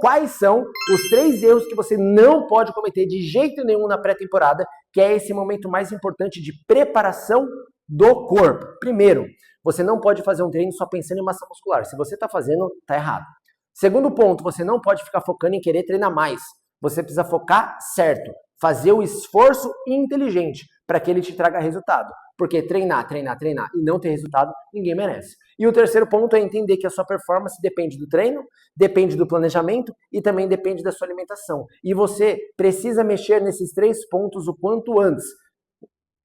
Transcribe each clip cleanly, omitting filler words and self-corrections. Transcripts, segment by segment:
quais são os 3 erros que você não pode cometer de jeito nenhum na pré-temporada, que é esse momento mais importante de preparação do corpo. Primeiro, você não pode fazer um treino só pensando em massa muscular. Se você está fazendo, está errado. Segundo ponto, você não pode ficar focando em querer treinar mais. Você precisa focar certo, fazer o esforço inteligente para que ele te traga resultado. Porque treinar e não ter resultado, ninguém merece. E o terceiro ponto é entender que a sua performance depende do treino, depende do planejamento e também depende da sua alimentação. E você precisa mexer nesses 3 pontos o quanto antes.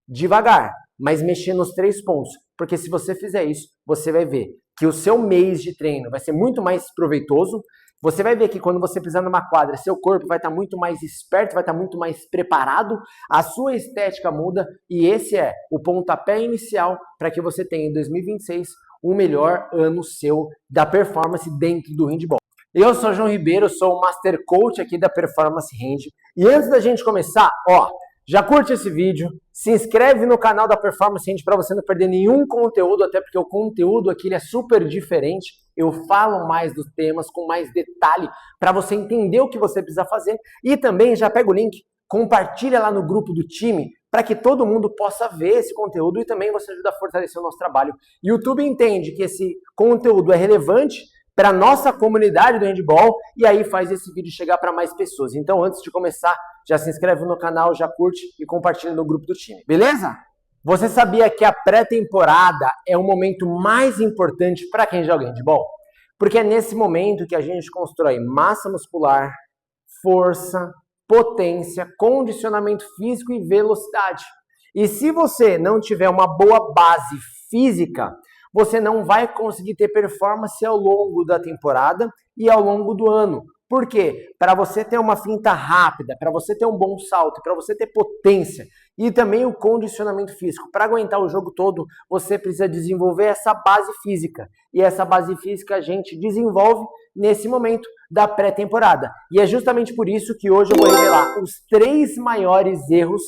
Devagar, mas mexer nos 3 pontos. Porque se você fizer isso, você vai ver que o seu mês de treino vai ser muito mais proveitoso. Você vai ver que quando você pisar numa quadra, seu corpo vai estar muito mais esperto, vai estar muito mais preparado, a sua estética muda e esse é o pontapé inicial para que você tenha em 2026 o melhor ano seu da performance dentro do handball. Eu sou João Ribeiro, sou o Master Coach aqui da Performance Hand e antes da gente começar, já curte esse vídeo, se inscreve no canal da Performance Hand para você não perder nenhum conteúdo, até porque o conteúdo aqui ele é super diferente. Eu falo mais dos temas com mais detalhe para você entender o que você precisa fazer. E também já pega o link, compartilha lá no grupo do time para que todo mundo possa ver esse conteúdo e também você ajuda a fortalecer o nosso trabalho. YouTube entende que esse conteúdo é relevante para a nossa comunidade do handball e aí faz esse vídeo chegar para mais pessoas. Então, antes de começar, já se inscreve no canal, já curte e compartilha no grupo do time, beleza? Você sabia que a pré-temporada é o momento mais importante para quem joga handball? Porque é nesse momento que a gente constrói massa muscular, força, potência, condicionamento físico e velocidade. E se você não tiver uma boa base física, você não vai conseguir ter performance ao longo da temporada e ao longo do ano. Por quê? Para você ter uma finta rápida, para você ter um bom salto, para você ter potência e também o condicionamento físico. Para aguentar o jogo todo, você precisa desenvolver essa base física. E essa base física a gente desenvolve nesse momento da pré-temporada. E é justamente por isso que hoje eu vou revelar os 3 maiores erros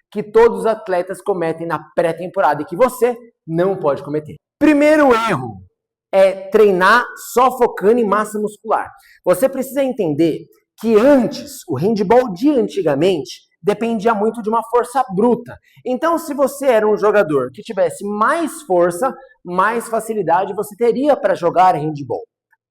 que todos os atletas cometem na pré-temporada e que você não pode cometer. Primeiro erro é treinar só focando em massa muscular. Você precisa entender que antes, o handball de antigamente, dependia muito de uma força bruta. Então, se você era um jogador que tivesse mais força, mais facilidade você teria para jogar handball.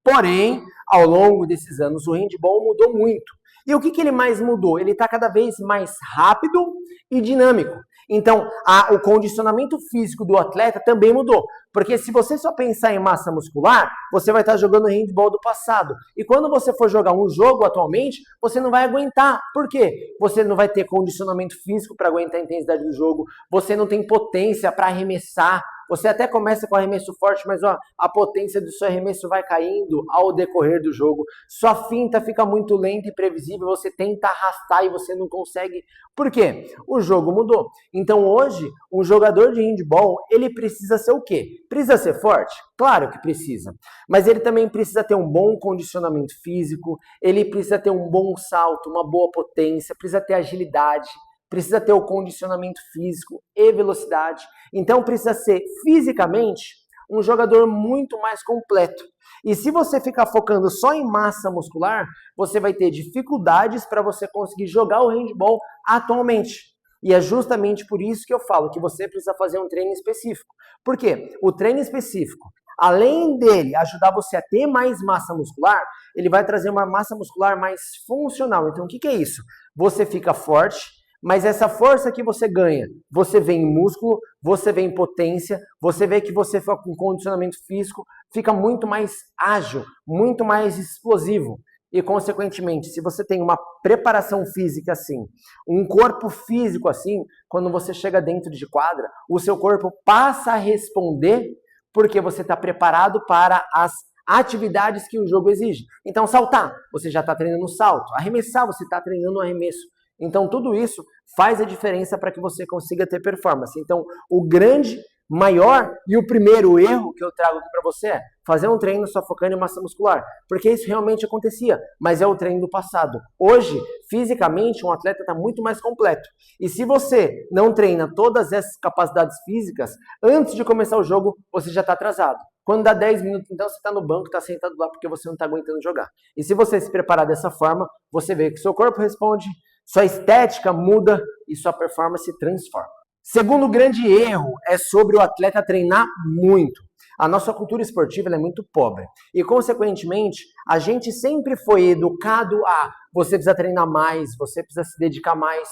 Porém, ao longo desses anos, o handball mudou muito. E o que ele mais mudou? Ele está cada vez mais rápido e dinâmico. Então, o condicionamento físico do atleta também mudou. Porque se você só pensar em massa muscular, você vai estar jogando handball do passado. E quando você for jogar um jogo atualmente, você não vai aguentar. Por quê? Você não vai ter condicionamento físico para aguentar a intensidade do jogo. Você não tem potência para arremessar. Você até começa com arremesso forte, mas a potência do seu arremesso vai caindo ao decorrer do jogo. Sua finta fica muito lenta e previsível, você tenta arrastar e você não consegue. Por quê? O jogo mudou. Então hoje, um jogador de handball, ele precisa ser o quê? Precisa ser forte? Claro que precisa. Mas ele também precisa ter um bom condicionamento físico, ele precisa ter um bom salto, uma boa potência, precisa ter agilidade, precisa ter o condicionamento físico e velocidade. Então precisa ser fisicamente um jogador muito mais completo. E se você ficar focando só em massa muscular, você vai ter dificuldades para você conseguir jogar o handball atualmente. E é justamente por isso que eu falo que você precisa fazer um treino específico. Por quê? O treino específico, além dele ajudar você a ter mais massa muscular, ele vai trazer uma massa muscular mais funcional. Então o que é isso? Você fica forte, mas essa força que você ganha, você vê em músculo, você vê em potência, você vê que você fica com condicionamento físico, fica muito mais ágil, muito mais explosivo. E, consequentemente, se você tem uma preparação física assim, um corpo físico assim, quando você chega dentro de quadra, o seu corpo passa a responder porque você está preparado para as atividades que o jogo exige. Então, saltar, você já está treinando salto. Arremessar, você está treinando arremesso. Então, tudo isso faz a diferença para que você consiga ter performance. Então, o grande, maior e o primeiro erro que eu trago aqui para você é fazer um treino só focando em massa muscular. Porque isso realmente acontecia, mas é o treino do passado. Hoje, fisicamente, um atleta está muito mais completo. E se você não treina todas essas capacidades físicas, antes de começar o jogo, você já está atrasado. Quando dá 10 minutos, então você está no banco, está sentado lá porque você não está aguentando jogar. E se você se preparar dessa forma, você vê que seu corpo responde, sua estética muda e sua performance transforma. Segundo grande erro é sobre o atleta treinar muito. A nossa cultura esportiva é muito pobre e, consequentemente, a gente sempre foi educado a você precisa treinar mais, você precisa se dedicar mais.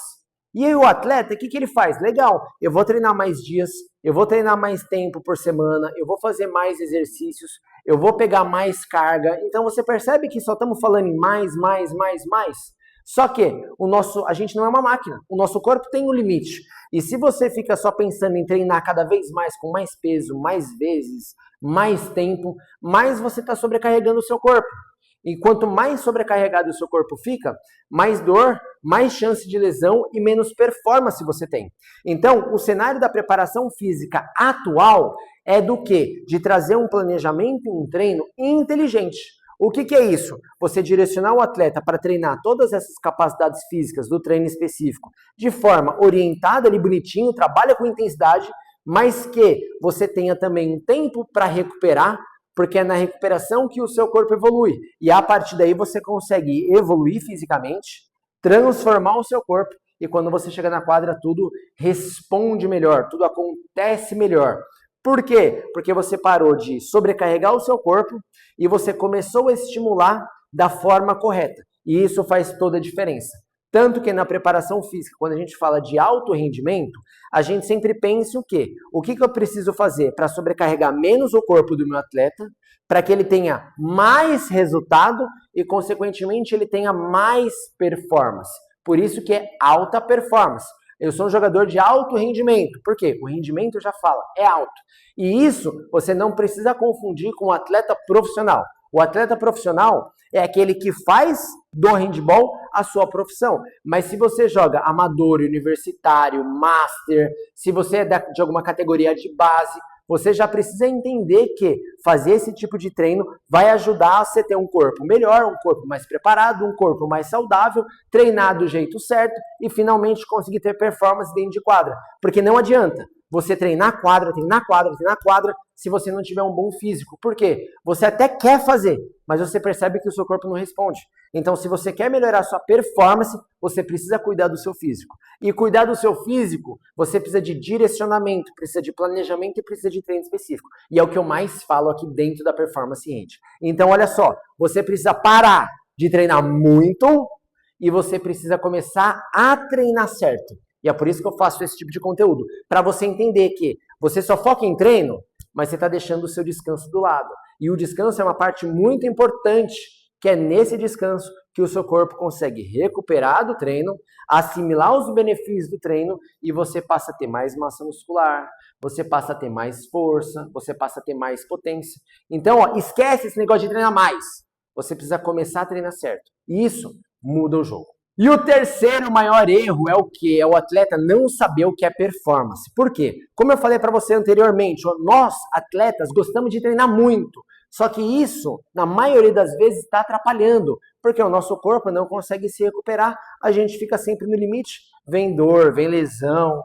E aí o atleta, o que ele faz? Legal, eu vou treinar mais dias, eu vou treinar mais tempo por semana, eu vou fazer mais exercícios, eu vou pegar mais carga. Então você percebe que só estamos falando em mais. Só que a gente não é uma máquina, o nosso corpo tem um limite. E se você fica só pensando em treinar cada vez mais, com mais peso, mais vezes, mais tempo, mais você está sobrecarregando o seu corpo. E quanto mais sobrecarregado o seu corpo fica, mais dor, mais chance de lesão e menos performance você tem. Então, o cenário da preparação física atual é do quê? De trazer um planejamento e um treino inteligente. O que é isso? Você direcionar o atleta para treinar todas essas capacidades físicas do treino específico de forma orientada, ali bonitinho, trabalha com intensidade, mas que você tenha também um tempo para recuperar, porque é na recuperação que o seu corpo evolui. E a partir daí você consegue evoluir fisicamente, transformar o seu corpo, e quando você chega na quadra, tudo responde melhor, tudo acontece melhor. Por quê? Porque você parou de sobrecarregar o seu corpo e você começou a estimular da forma correta. E isso faz toda a diferença. Tanto que na preparação física, quando a gente fala de alto rendimento, a gente sempre pensa o quê? O que eu preciso fazer para sobrecarregar menos o corpo do meu atleta, para que ele tenha mais resultado e, consequentemente, ele tenha mais performance. Por isso que é alta performance. Eu sou um jogador de alto rendimento. Por quê? O rendimento já fala, é alto. E isso você não precisa confundir com o atleta profissional. O atleta profissional é aquele que faz do handball a sua profissão. Mas se você joga amador, universitário, master, se você é de alguma categoria de base, você já precisa entender que fazer esse tipo de treino vai ajudar a você ter um corpo melhor, um corpo mais preparado, um corpo mais saudável, treinar do jeito certo e finalmente conseguir ter performance dentro de quadra. Porque não adianta você treinar quadra, se você não tiver um bom físico. Por quê? Você até quer fazer, mas você percebe que o seu corpo não responde. Então, se você quer melhorar a sua performance, você precisa cuidar do seu físico. E cuidar do seu físico, você precisa de direcionamento, precisa de planejamento e precisa de treino específico. E é o que eu mais falo aqui dentro da Performance Rede. Então, olha só, você precisa parar de treinar muito e você precisa começar a treinar certo. E é por isso que eu faço esse tipo de conteúdo. Para você entender que você só foca em treino, mas você está deixando o seu descanso do lado. E o descanso é uma parte muito importante, que é nesse descanso que o seu corpo consegue recuperar do treino, assimilar os benefícios do treino e você passa a ter mais massa muscular, você passa a ter mais força, você passa a ter mais potência. Então, esquece esse negócio de treinar mais. Você precisa começar a treinar certo. E isso muda o jogo. E o terceiro maior erro é o quê? É o atleta não saber o que é performance. Por quê? Como eu falei para você anteriormente, nós, atletas, gostamos de treinar muito. Só que isso, na maioria das vezes, está atrapalhando, porque o nosso corpo não consegue se recuperar, a gente fica sempre no limite. Vem dor, vem lesão,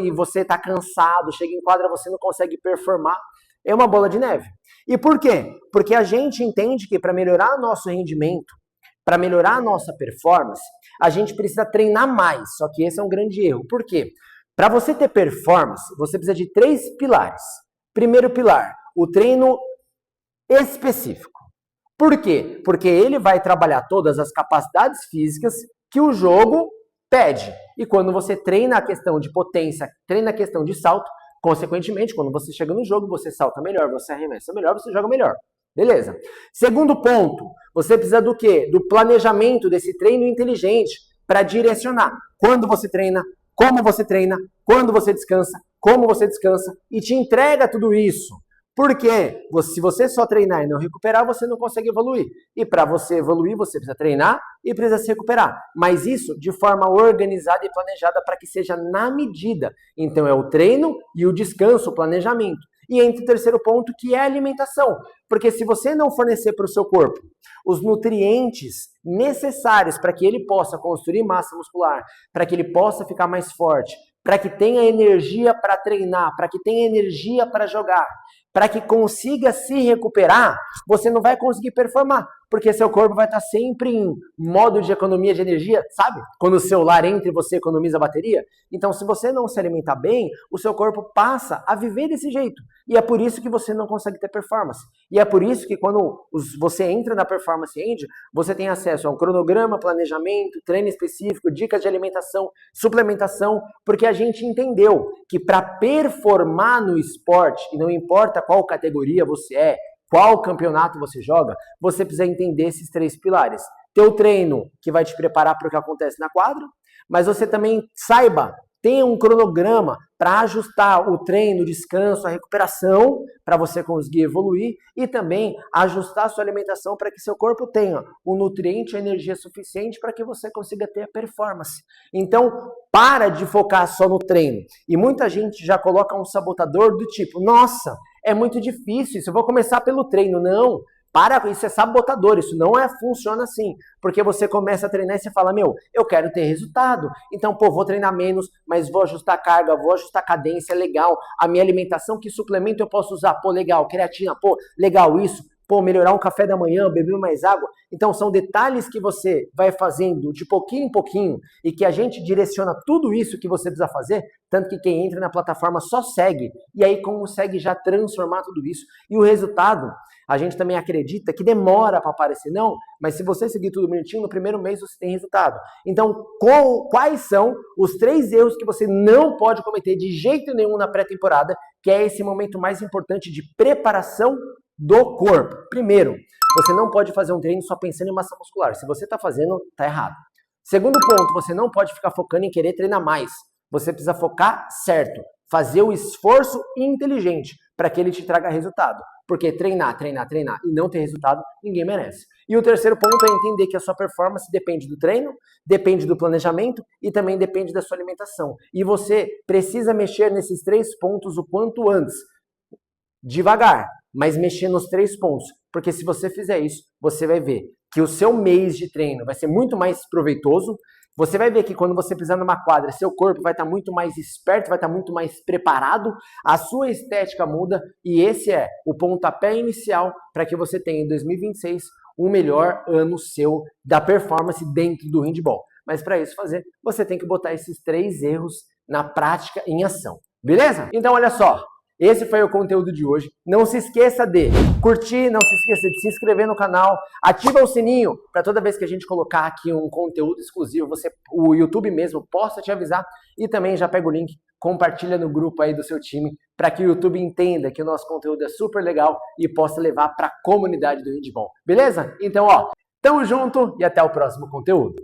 e você está cansado, chega em quadra, você não consegue performar. É uma bola de neve. E por quê? Porque a gente entende que para melhorar nosso rendimento, para melhorar a nossa performance, a gente precisa treinar mais. Só que esse é um grande erro. Por quê? Para você ter performance, você precisa de 3 pilares. Primeiro pilar, o treino específico. Por quê? Porque ele vai trabalhar todas as capacidades físicas que o jogo pede. E quando você treina a questão de potência, treina a questão de salto, consequentemente, quando você chega no jogo, você salta melhor, você arremessa melhor, você joga melhor. Beleza. Segundo ponto, você precisa do quê? Do planejamento desse treino inteligente para direcionar quando você treina, como você treina, quando você descansa, como você descansa e te entrega tudo isso. Porque se você só treinar e não recuperar, você não consegue evoluir. E para você evoluir, você precisa treinar e precisa se recuperar. Mas isso de forma organizada e planejada para que seja na medida. Então é o treino e o descanso, o planejamento. E entra o terceiro ponto, que é a alimentação. Porque se você não fornecer para o seu corpo os nutrientes necessários para que ele possa construir massa muscular, para que ele possa ficar mais forte, para que tenha energia para treinar, para que tenha energia para jogar, para que consiga se recuperar, você não vai conseguir performar, porque seu corpo vai estar sempre em modo de economia de energia, sabe? Quando o celular entra e você economiza a bateria. Então, se você não se alimentar bem, o seu corpo passa a viver desse jeito. E é por isso que você não consegue ter performance. E é por isso que quando você entra na Performance Engine, você tem acesso a um cronograma, planejamento, treino específico, dicas de alimentação, suplementação, porque a gente entendeu que para performar no esporte, e não importa qual categoria você é, qual campeonato você joga, você precisa entender esses 3 pilares. Teu treino, que vai te preparar para o que acontece na quadra, mas você também tenha um cronograma para ajustar o treino, o descanso, a recuperação, para você conseguir evoluir e também ajustar a sua alimentação para que seu corpo tenha o nutriente e a energia suficiente para que você consiga ter a performance. Então, para de focar só no treino. E muita gente já coloca um sabotador do tipo, nossa, é muito difícil isso, eu vou começar pelo treino. Não, para, isso é sabotador, isso não funciona assim, porque você começa a treinar e você fala, meu, eu quero ter resultado, então, pô, vou treinar menos, mas vou ajustar a carga, vou ajustar a cadência, legal, a minha alimentação, que suplemento eu posso usar? Pô, legal, creatina, pô, legal isso, pô, melhorar um café da manhã, beber mais água. Então, são detalhes que você vai fazendo de pouquinho em pouquinho e que a gente direciona tudo isso que você precisa fazer, tanto que quem entra na plataforma só segue e aí consegue já transformar tudo isso. E o resultado, a gente também acredita que demora para aparecer, não, mas se você seguir tudo bonitinho, no primeiro mês você tem resultado. Então, quais são os 3 erros que você não pode cometer de jeito nenhum na pré-temporada, que é esse momento mais importante de preparação do corpo? Primeiro, você não pode fazer um treino só pensando em massa muscular. Se você está fazendo, está errado. Segundo ponto, você não pode ficar focando em querer treinar mais. Você precisa focar certo, fazer o esforço inteligente para que ele te traga resultado. Porque treinar e não ter resultado, ninguém merece. E o terceiro ponto é entender que a sua performance depende do treino, depende do planejamento e também depende da sua alimentação. E você precisa mexer nesses 3 pontos o quanto antes. Devagar, mas mexer nos 3 pontos. Porque se você fizer isso, você vai ver que o seu mês de treino vai ser muito mais proveitoso. Você vai ver que quando você pisar numa quadra, seu corpo vai estar muito mais esperto, vai estar muito mais preparado, a sua estética muda e esse é o pontapé inicial para que você tenha em 2026 o melhor ano seu da performance dentro do handball. Mas para isso fazer, você tem que botar esses 3 erros na prática, em ação. Beleza? Então olha só. Esse foi o conteúdo de hoje. Não se esqueça de curtir, não se esqueça de se inscrever no canal, ativa o sininho para toda vez que a gente colocar aqui um conteúdo exclusivo, o YouTube mesmo possa te avisar e também já pega o link, compartilha no grupo aí do seu time para que o YouTube entenda que o nosso conteúdo é super legal e possa levar para a comunidade do handball. Beleza? Então, tamo junto e até o próximo conteúdo.